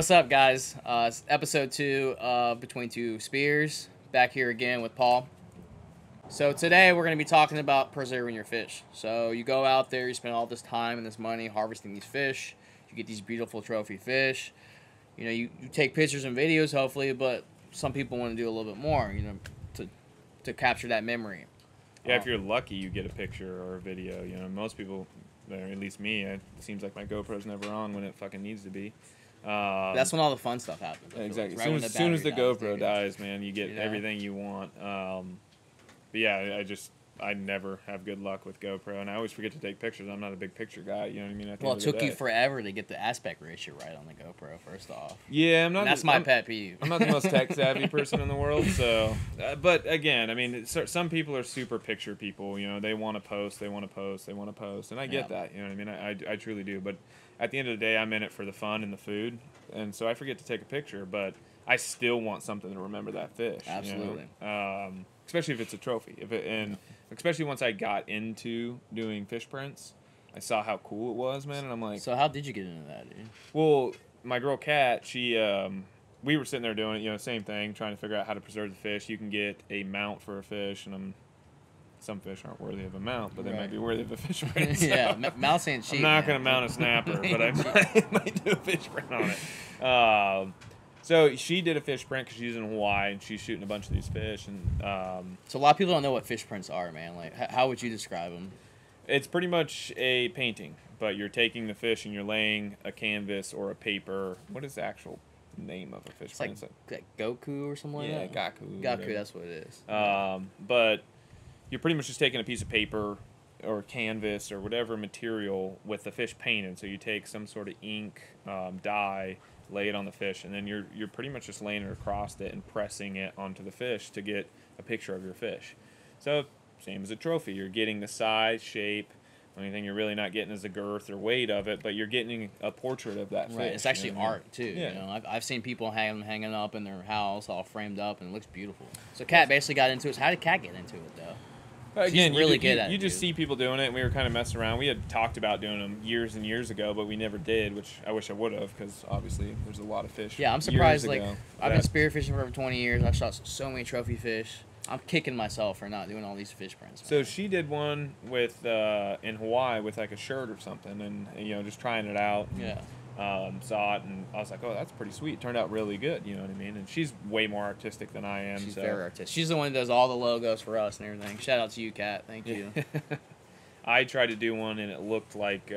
What's up, guys? It's episode 2 of Between Two Spears. Back here again with Paul. So today we're going to be talking about preserving your fish. So you go out there, you spend all this time and this money harvesting these fish. You get these beautiful trophy fish. You know, you take pictures and videos, hopefully, but some people want to do a little bit more, you know, to capture that memory. Yeah, if you're lucky, you get a picture or a video. You know, most people, or at least me, it seems like my GoPro's never on when it fucking needs to be. That's when all the fun stuff happens. Exactly. Right As soon as the GoPro dude. dies, man, you get everything you want. But yeah, I never have good luck with GoPro, and I always forget to take pictures. I'm not a big picture guy. You know what I mean? At the Well, end it of the took you day. forever to get the aspect ratio right on the GoPro. First off. Yeah, I'm not. And that's my pet peeve. I'm not the most tech savvy person in the world, so. But again, I mean, some people are super picture people. You know, they want to post, they want to post, they want to post, and I get that. You know what I mean? I truly do. But at the end of the day, I'm in it for the fun and the food, and so I forget to take a picture. But I still want something to remember that fish. Absolutely. You know? Especially if it's a trophy. Especially once I got into doing fish prints, I saw how cool it was, man, and I'm like. So how did you get into that, dude? Well, my girl Kat, she, we were sitting there doing it, you know, same thing, trying to figure out how to preserve the fish. You can get a mount for a fish, and some fish aren't worthy of a mount, but they might be worthy of a fish print. So Yeah, mounts ain't cheap. I'm not going to mount a snapper, but I might do a fish print on it. So she did a fish print because she's in Hawaii, and she's shooting a bunch of these fish. And so a lot of people don't know what fish prints are, man. Like, how would you describe them? it's pretty much a painting, but you're taking the fish and you're laying a canvas or a paper. What is the actual name of a fish print? Like Goku or something like that? Gaku. Gaku, that's what it is. But you're pretty much just taking a piece of paper or canvas or whatever material with the fish painted. So you take some sort of ink, dye, lay it on the fish, and then you're pretty much just laying it across it and pressing it onto the fish to get a picture of your fish. So same as a trophy, you're getting the size, shape. Only thing you're really not getting is the girth or weight of it, but you're getting a portrait of that fish. Right, it's actually you know what I mean? art too. Yeah. You know, I've seen people hanging up in their house, all framed up, and it looks beautiful. So Kat basically got into it. So how did Kat get into it though? Again, really good at it, you just dude. see people doing it, and we were kind of messing around. We had talked about doing them years and years ago, but we never did, which I wish I would have, because obviously there's a lot of fish. Yeah, I'm surprised. years Like, ago I've been that- spearfishing for over 20 years. I've shot so many trophy fish. I'm kicking myself for not doing all these fish prints. Man. So she did one with in Hawaii with like a shirt or something, and you know, just trying it out. Yeah. Saw it, and I was like, oh, that's pretty sweet. It turned out really good, you know what I mean? And she's way more artistic than I am. She's so. very artistic. She's the one that does all the logos for us and everything. Shout out to you, Kat. Thank you. I tried to do one, and it looked like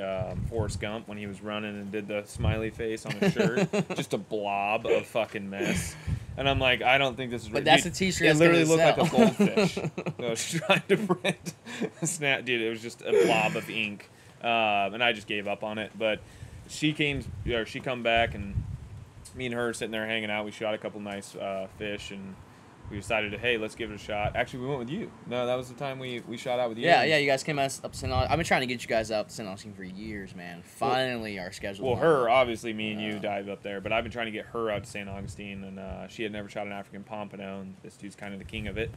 Forrest Gump when he was running and did the smiley face on his shirt. Just a blob of fucking mess. And I'm like, I don't think this is But real. that's Dude, a t-shirt It that's literally gonna looked like a sell. goldfish. So I was trying to print a snap. Dude, it was just a blob of ink. And I just gave up on it. But she come back, and me and her sitting there hanging out. We shot a couple nice fish, and we decided to, hey, let's give it a shot. Actually, we went with you. No, that was the time we shot out with you. Yeah, you guys came up to St. Augustine. I've been trying to get you guys out to St. Augustine for years, man. Finally, our schedule. Well, her, obviously, me and you dive up there, but I've been trying to get her out to St. Augustine, and she had never shot an African pompano, and this dude's kind of the king of it.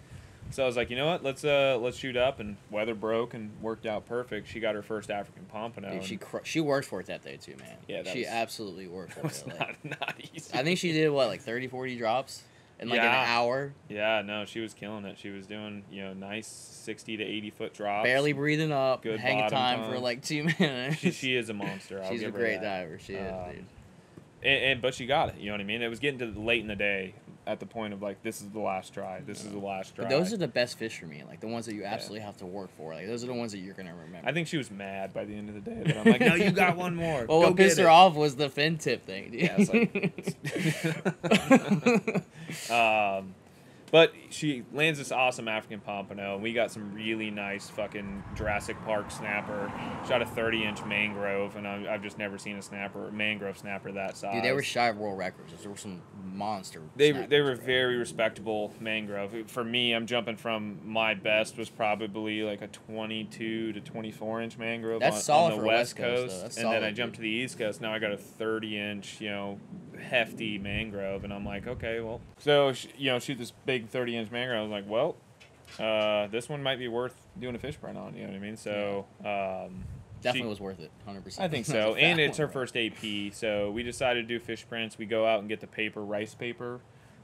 So I was like, you know what, let's shoot up, and weather broke and worked out perfect. She got her first African pompano. Dude, she worked for it that day too, man. Yeah, she absolutely worked for it. Not easy. I think she did like 30, 40 drops in like an hour. Yeah, no, she was killing it. She was doing, you know, nice 60 to 80 foot drops. Barely breathing up. Good hanging bottom time time. for like 2 minutes. She is a monster. She's a great diver. She is, dude. But she got it. You know what I mean? It was getting to late in the day, at the point of like, this is the last try. This is the last try. But those are the best fish for me. Like the ones that you absolutely have to work for. Like those are the ones that you're gonna remember. I think she was mad by the end of the day. But I'm like, no, you got one more. Well, Go what pissed get her it. off was the fin tip thing, dude. Yeah, it's like. But she lands this awesome African pompano, and we got some really nice fucking Jurassic Park snapper. Shot a 30-inch mangrove, and I've just never seen a mangrove snapper that size. Dude, they were shy of world records. There were some monster. They snappers, were bro. very respectable mangrove. For me, I'm jumping from my best was probably like a 22 to 24-inch mangrove That's on solid the for West West Coast, Coast, though. That's and then solid, I jumped to the East Coast. Now I got a 30-inch, you know, hefty mangrove, and I'm like, okay, well, so you know, shoot this big 30-inch mangrove. I was like, well, this one might be worth doing a fish print on. You know what I mean? So Definitely was worth it, 100%. I think so, and it's her first AP, so we decided to do fish prints. We go out and get the paper, rice paper,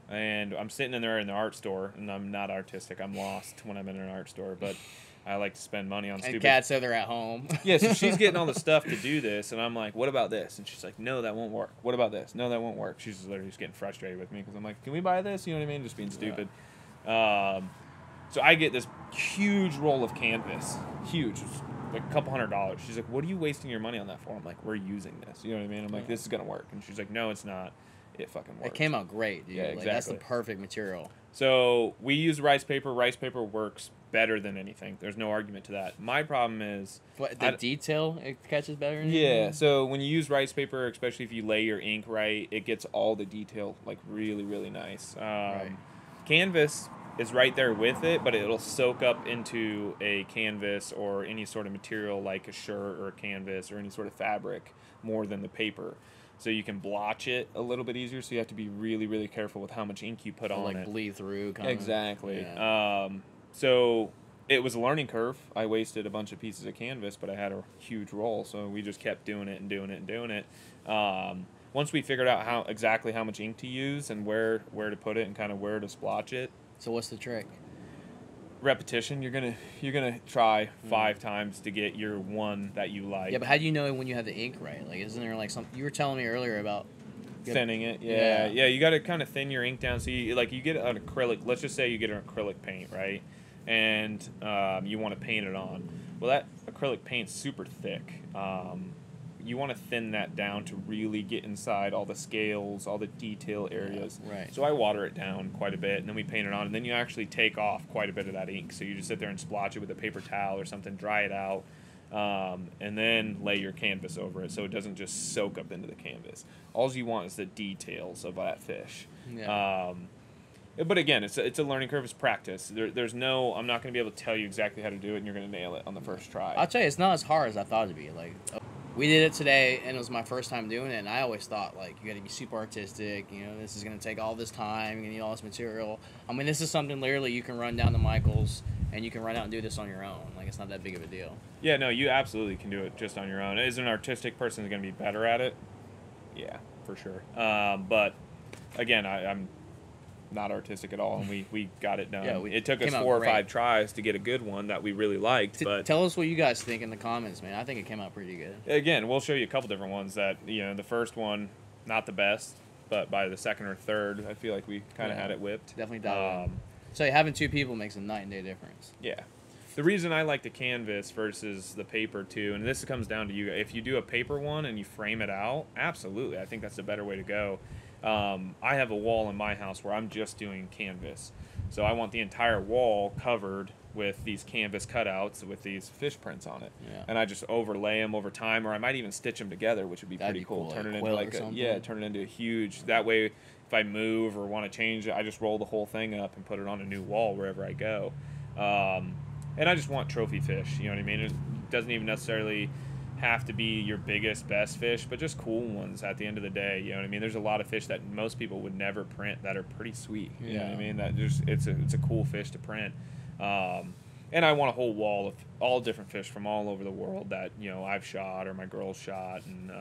and I'm sitting in there in the art store, and I'm not artistic. I'm lost when I'm in an art store, but I like to spend money on stupid. And Kat said they're at home. Yeah, so she's getting all the stuff to do this, and I'm like, what about this? And she's like, no, that won't work. What about this? No, that won't work. She's literally just getting frustrated with me because I'm like, can we buy this? You know what I mean? Just being stupid. Yeah. So I get this huge roll of canvas. Huge. Like a couple $100. She's like, what are you wasting your money on that for? I'm like, we're using this. You know what I mean? I'm like, this is going to work. And she's like, no, it's not. It fucking works. It came out great, dude. Yeah, exactly. Like, that's the perfect material. So we use rice paper. Rice paper works better than anything. There's no argument to that. My problem is... What, the detail it catches better? Yeah, so when you use rice paper, especially if you lay your ink right, it gets all the detail, like, really, really nice. Right. Canvas is right there with it, but it'll soak up into a canvas or any sort of material like a shirt or a canvas or any sort of fabric more than the paper. So you can blotch it a little bit easier, so you have to be really, really careful with how much ink you put on like it. Bleed through. Kind Exactly. Of. Yeah. So it was a learning curve. I wasted a bunch of pieces of canvas, but I had a huge roll, so we just kept doing it and doing it and doing it. Once we figured out exactly how much ink to use and where to put it and kind of where to splotch it. So what's the trick? Repetition. You're gonna try 5 times to get your one that you like. Yeah, but how do you know when you have the ink right? Like, isn't there like some? You were telling me earlier about thinning it. Yeah. You got to kind of thin your ink down. So you get an acrylic. Let's just say you get an acrylic paint, right? And you want to paint it on. Well, that acrylic paint's super thick. You want to thin that down to really get inside all the scales, all the detail areas. Right. So I water it down quite a bit, and then we paint it on, and then you actually take off quite a bit of that ink. So you just sit there and splotch it with a paper towel or something, dry it out, and then lay your canvas over it so it doesn't just soak up into the canvas. All you want is the details of that fish. Yeah. But again, it's a learning curve. It's practice. There's no, I'm not going to be able to tell you exactly how to do it, and you're going to nail it on the first try. I'll tell you, it's not as hard as I thought it'd be. Like, we did it today, and it was my first time doing it, and I always thought, like, you got to be super artistic. You know, this is going to take all this time. You're going to need all this material. I mean, this is something literally you can run down to Michael's, and you can run out and do this on your own. Like, it's not that big of a deal. Yeah, no, you absolutely can do it just on your own. Is an artistic person going to be better at it? Yeah, for sure. But, again, I'm not artistic at all, and we got it done. Yeah, it took us 4 or 5 tries to get a good one that we really liked. But tell us what you guys think in the comments, man. I think it came out pretty good. Again, we'll show you a couple different ones that, you know, the first one, not the best, but by the second or third, I feel like we kind of had it whipped. Definitely dialed in. So having 2 people makes a night and day difference. Yeah. The reason I like the canvas versus the paper, too, and this comes down to you, if you do a paper one and you frame it out, absolutely, I think that's a better way to go. I have a wall in my house where I'm just doing canvas. So I want the entire wall covered with these canvas cutouts with these fish prints on it. Yeah. And I just overlay them over time, or I might even stitch them together, which would be pretty cool. Turn it into like turn it into a huge, that way if I move or want to change it, I just roll the whole thing up and put it on a new wall wherever I go. And I just want trophy fish, you know what I mean? It doesn't even necessarily have to be your biggest, best fish, but just cool ones at the end of the day. You know what I mean? There's a lot of fish that most people would never print that are pretty sweet. You know what I mean? That just it's a cool fish to print. And I want a whole wall of all different fish from all over the world that, you know, I've shot or my girls shot. And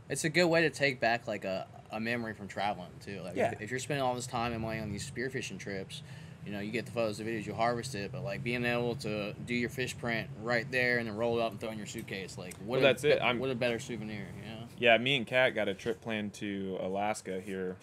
it's a good way to take back like a memory from traveling too. Like if you're spending all this time and money on these spearfishing trips, you know, you get the photos, the videos, you harvest it, but like being able to do your fish print right there and then roll it up and throw it in your suitcase, like what a better souvenir, you know? Yeah, me and Kat got a trip planned to Alaska here.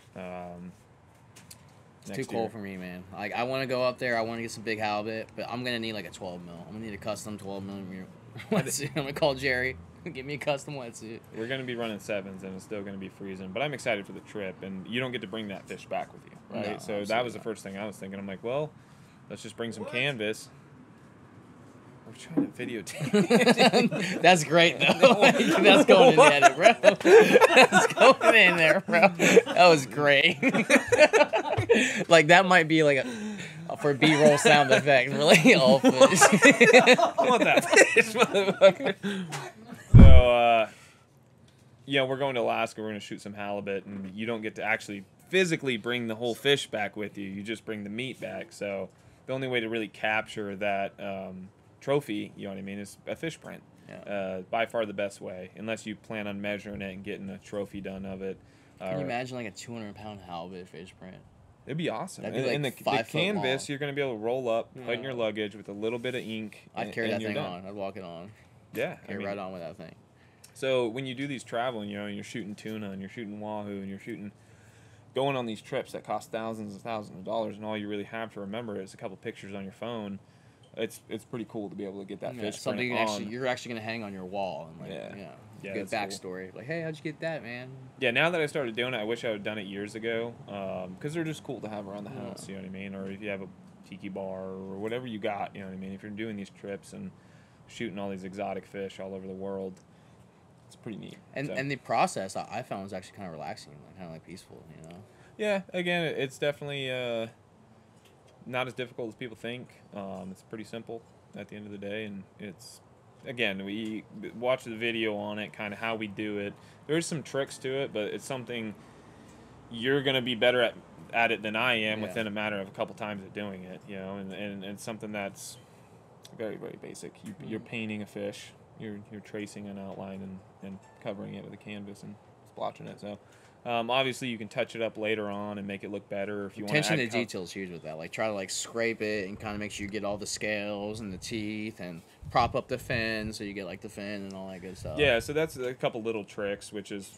It's too cold for me, man. Like I want to go up there, I want to get some big halibut, but I'm gonna need like a 12 mil. I'm gonna need a custom 12 millimeter wetsuit. I'm gonna call Jerry. Get me a custom wetsuit. We're going to be running 7s, and it's still going to be freezing. But I'm excited for the trip, and you don't get to bring that fish back with you, right? No, so that was the first thing I was thinking. I'm like, well, let's just bring some canvas. We're trying to videotape. That's great, though. That's going in the edit, bro. That's going in there, bro. That was great. Like, that might be like for B-roll sound effect. Really? All fish. I want that fish, motherfucker. So, yeah, we're going to Alaska. We're going to shoot some halibut, and you don't get to actually physically bring the whole fish back with you. You just bring the meat back. So the only way to really capture that trophy, you know what I mean, is a fish print. By far the best way, unless you plan on measuring it and getting a trophy done of it. Can you imagine like a 200-pound halibut fish print? It'd be awesome. That'd be like and the 5 foot canvas, long. you're going to be able to roll up, put in Yeah. your luggage with a little bit of ink. I'd carry and that you're thing done. on. I'd walk it on. Yeah. Carry right on with that thing. So when you do these traveling, and you're shooting tuna and you're shooting wahoo and you're going on these trips that cost thousands of dollars, and all you really have to remember is a couple pictures on your phone. It's pretty cool to be able to get that fish something print you're actually gonna hang on your wall and Yeah, good that's backstory. Like, hey, how'd you get that, man? Yeah, now that I started doing it, I wish I would have done it years ago, because they're just cool to have around the house, you know what I mean? Or if you have a tiki bar or whatever you got, you know what I mean? If you're doing these trips and shooting all these exotic fish all over the world, it's pretty neat. And the process I found was actually kind of relaxing, kind of like peaceful, you know? Yeah, again, it's definitely not as difficult as people think. It's pretty simple at the end of the day, and it's, again, we watch the video on it, kind of how we do it. There's some tricks to it, but it's something you're going to be better at it than I am within a matter of a couple times of doing it, you know, and it's something that's very, very basic. You're painting a fish, you're tracing an outline and covering it with a canvas and splotching it. So obviously you can touch it up later on and make it look better if you want to attention to detail is huge with that. Like, try to like scrape it and kind of make sure you get all the scales and the teeth and prop up the fin so you get like the fin and all that good stuff. Yeah, so that's a couple little tricks, which is,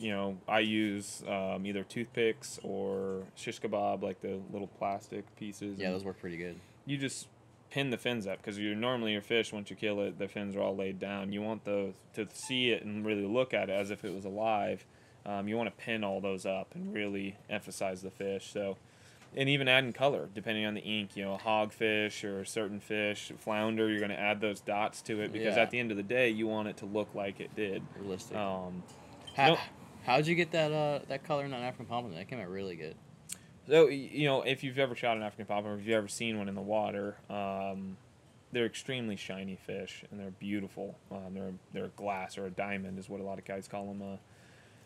I use either toothpicks or shish kebab, like the little plastic pieces. Yeah, those work pretty good. You just pin the fins up, because normally your fish, once you kill it, the fins are all laid down. You want those to see it and really look at it as if it was alive. You want to pin all those up and really emphasize the fish. So, and even adding color depending on the ink. A hogfish or a certain fish, flounder, you're going to add those dots to it, because at the end of the day, you want it to look like it did. Realistic. Nope. How'd you get that color in that African pompano? That came out really good. So, if you've ever shot an African pompano, or if you've ever seen one in the water, they're extremely shiny fish, and they're beautiful. They're a glass or a diamond is what a lot of guys call them.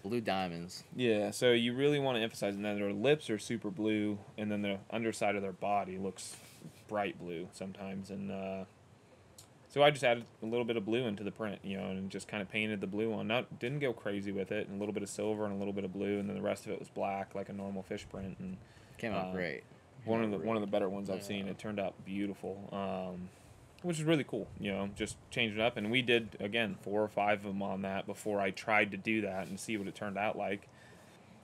Blue diamonds. Yeah, so you really want to emphasize, and then their lips are super blue, and then the underside of their body looks bright blue sometimes. And so I just added a little bit of blue into the print, and just kind of painted the blue on. Didn't go crazy with it, and a little bit of silver and a little bit of blue, and then the rest of it was black, like a normal fish print. And came out great. One of the better ones I've seen. It turned out beautiful. Which is really cool, just change it up. And we did, again, 4 or 5 of them on that before I tried to do that and see what it turned out like.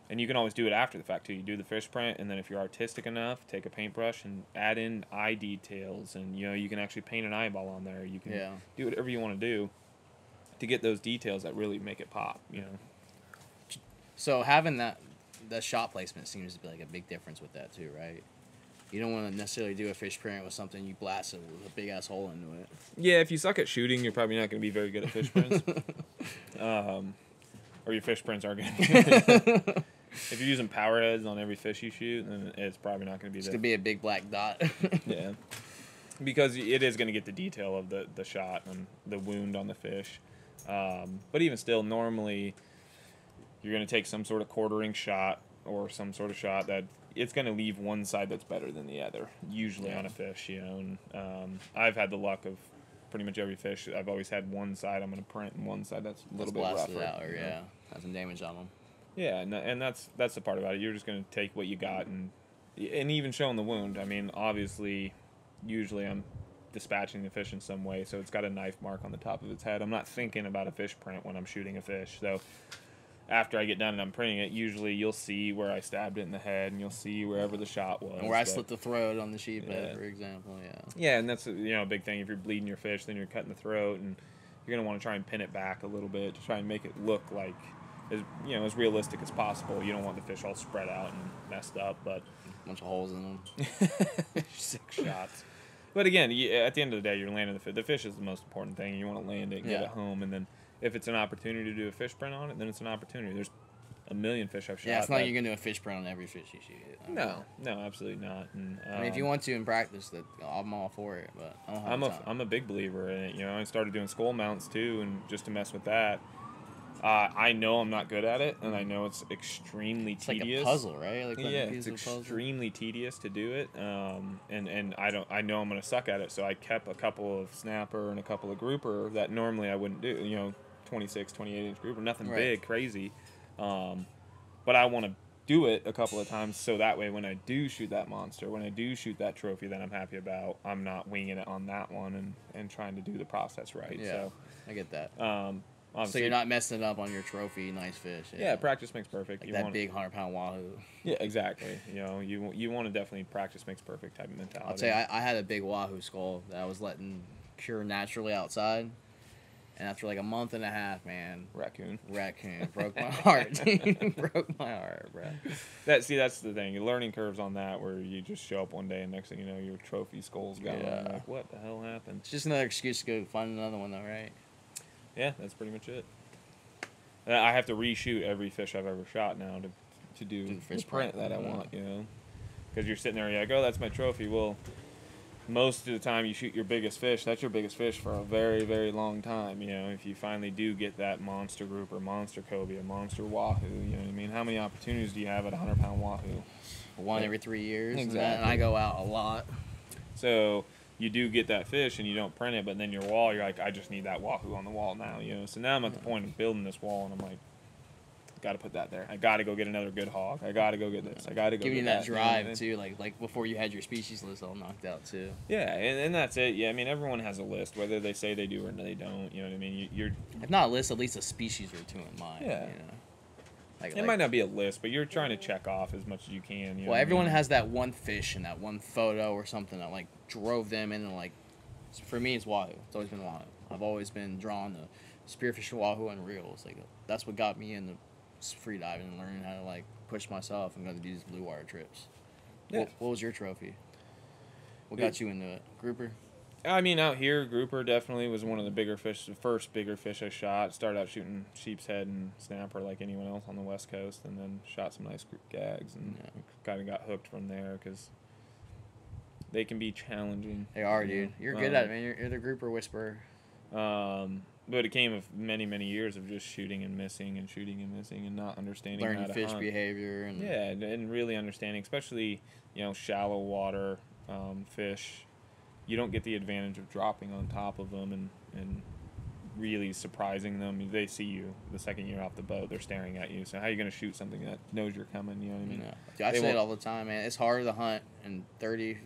And you can always do it after the fact, too. You do the fish print, and then if you're artistic enough, take a paintbrush and add in eye details. And, you can actually paint an eyeball on there. You can do whatever you want to do to get those details that really make it pop, So having that shot placement seems to be like a big difference with that, too, right? You don't want to necessarily do a fish print with something you blast it with a big-ass hole into it. Yeah, if you suck at shooting, you're probably not going to be very good at fish prints. Or your fish prints aren't going to be good. If you're using power heads on every fish you shoot, then it's probably not going to be It's going to be a big black dot. Yeah. Because it is going to get the detail of the shot and the wound on the fish. But even still, normally, you're going to take some sort of quartering shot or some sort of shot that it's going to leave one side that's better than the other, usually on a fish, And I've had the luck of pretty much every fish. I've always had one side I'm going to print and one side that's a little bit rougher. Blasted out, or has some damage on them. Yeah, and that's the part about it. You're just going to take what you got and even showing the wound. I mean, obviously, usually I'm dispatching the fish in some way, so it's got a knife mark on the top of its head. I'm not thinking about a fish print when I'm shooting a fish, so after I get done and I'm printing it, usually you'll see where I stabbed it in the head, and you'll see wherever the shot was. And where I slit the throat on the sheephead, for example, Yeah, and that's a big thing. If you're bleeding your fish, then you're cutting the throat, and you're going to want to try and pin it back a little bit to try and make it look like as realistic as possible. You don't want the fish all spread out and messed up, but a bunch of holes in them. 6 shots. But again, at the end of the day, you're landing the fish. The fish is the most important thing. You want to land it and get it home, and then if it's an opportunity to do a fish print on it, then it's an opportunity. There's a million fish I've shot. Yeah, it's not like you're going to do a fish print on every fish you shoot. No, absolutely not. And, I mean, if you want to in practice, I'm all for it, but I don't have I'm a big believer in it. I started doing skull mounts too, and just to mess with that. I know I'm not good at it, and I know it's extremely It's tedious. like a puzzle, right? Like Yeah, a piece it's of puzzle. extremely tedious to do it, and I know I'm gonna suck at it, so I kept a couple of snapper and a couple of grouper that normally I wouldn't do. 26, 28-inch grouper, nothing Right. big, crazy, but I want to do it a couple of times so that way when I do shoot that monster, when I do shoot that trophy that I'm happy about, I'm not winging it on that one and trying to do the process right. Yeah, So, I get that. So obviously, you're not messing it up on your trophy, nice fish. yeah, practice makes perfect. Like You that want, big 100-pound wahoo. yeah, exactly. You want to definitely practice makes perfect type of mentality. I'll tell you, I had a big wahoo skull that I was letting cure naturally outside. And after like a month and a half, man, raccoon broke my heart. Dude. Broke my heart, bro. that's the thing. Your learning curves on that, where you just show up one day and next thing you know, your trophy skull's gone. Yeah. Like, what the hell happened? It's just another excuse to go find another one, though, right? Yeah, that's pretty much it. I have to reshoot every fish I've ever shot now to do Do the the fish print print. that I want. Because you're sitting there, you're like, oh, that's my trophy. Well, most of the time you shoot your biggest fish, that's your biggest fish for a very, very long time. If you finally do get that monster grouper, monster cobia, monster wahoo, you know what I mean? How many opportunities do you have at a 100-pound wahoo? One every 3 years. Exactly. And I go out a lot. So you do get that fish and you don't print it, but then your wall, you're like, I just need that wahoo on the wall now. So now I'm at the point of building this wall, and I'm like, got to put that there. I got to go get another good hog. I got to go get this. I got to go Give get you that drive, and too, like before you had your species list all knocked out, too. Yeah, and that's it. Yeah, I mean, everyone has a list, whether they say they do or they don't. You know what I mean? You're If not a list, at least a species or two in mind. Yeah. It might not be a list, but you're trying to check off as much as you can. You know Well, what I everyone mean? has that one fish and that one photo or something that like drove them in, and like for me it's wahoo. It's always been wahoo. I've always been drawn to spearfishing wahoo and reels. Like that's what got me into free diving and learning how to like push myself and go to these blue water trips. Yeah. What was your trophy? What got you into it? Grouper? I mean, out here, grouper definitely was one of the bigger fish, the first bigger fish I shot. Started out shooting sheep's head and snapper like anyone else on the West Coast, and then shot some nice group gags, and kind of got hooked from there because they can be challenging. They are, dude. You're good at it, man. You're the grouper whisperer. But it came of many, many years of just shooting and missing and not understanding Learning how to fish hunt. behavior and Yeah, and really understanding, especially shallow water fish. You don't get the advantage of dropping on top of them and really surprising them. They see you the second you're off the boat. They're staring at you. So how are you going to shoot something that knows you're coming? You know what I mean? Dude, I say it all the time, man. It's harder to hunt in 30,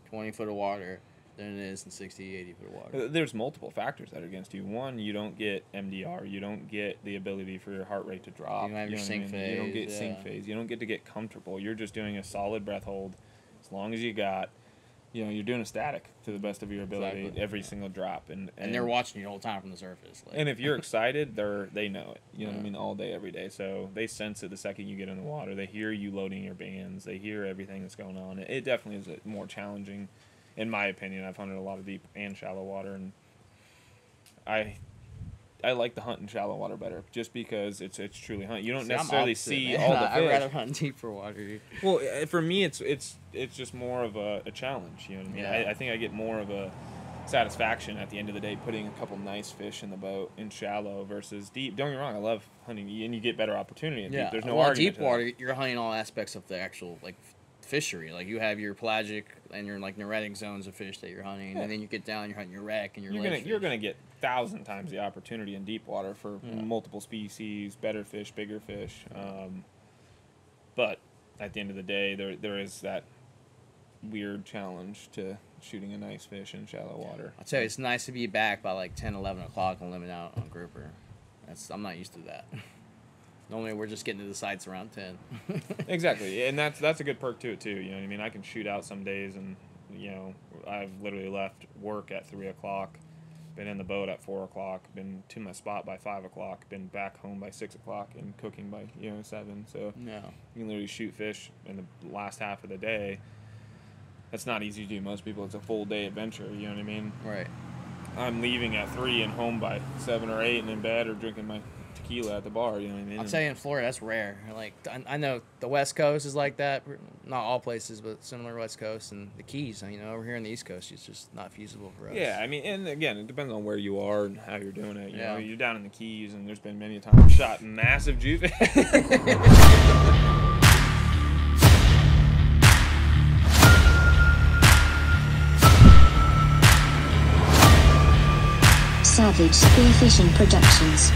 20 foot of water than it is in 60, 80 foot of water. There's multiple factors that are against you. One, you don't get MDR. You don't get the ability for your heart rate to drop. You don't have your sink phase. You don't get sink phase. You don't get to get comfortable. You're just doing a solid breath hold as long as you got. You're doing a static to the best of your ability every single drop, and they're watching you the whole time from the surface. And if you're excited, they know it. You know what I mean? All day, every day. So they sense it the second you get in the water. They hear you loading your bands. They hear everything that's going on. It definitely is more challenging, in my opinion. I've hunted a lot of deep and shallow water, and I like the hunt in shallow water better, just because it's truly hunt. You don't necessarily see all the fish. I'd rather hunt deeper water. Well, for me, it's just more of a challenge. You know what I mean? Yeah. I think I get more of a satisfaction at the end of the day putting a couple nice fish in the boat in shallow versus deep. Don't get me wrong, I love hunting, and you get better opportunity in deep. There's no argument deep to water, that. you're hunting all aspects of the actual like fishery. Like you have your pelagic and your like neuretic zones of fish that you're hunting, and then you get down, you're hunting your wreck and your You're gonna get 1,000 times the opportunity in deep water for multiple species, better fish, bigger fish. But at the end of the day, there is that weird challenge to shooting a nice fish in shallow water. I'll tell you, it's nice to be back by like 10, 11 o'clock and limit out on grouper. I'm not used to that. Normally we're just getting to the sites around 10. Exactly, and that's a good perk to it too. You know what I mean? I can shoot out some days, and I've literally left work at 3 o'clock, been in the boat at 4 o'clock, been to my spot by 5 o'clock, been back home by 6 o'clock, and cooking by 7. So Yeah. you can literally shoot fish in the last half of the day. That's not easy to do. Most people, it's a full day adventure. You know what I mean? Right. I'm leaving at 3 and home by 7 or 8 and in bed or drinking my tequila at the bar. You know what I mean? I'll tell you, in Florida, that's rare. Like, I know the West Coast is like that. Not all places, but similar West Coast. And the Keys, you know, over here in the East Coast, it's just not feasible for us. Yeah, I mean, and again, it depends on where you are and how you're doing it. You Yeah. know, you're down in the Keys, and there's been many times I've shot massive juve. Savage Spearfishing Productions.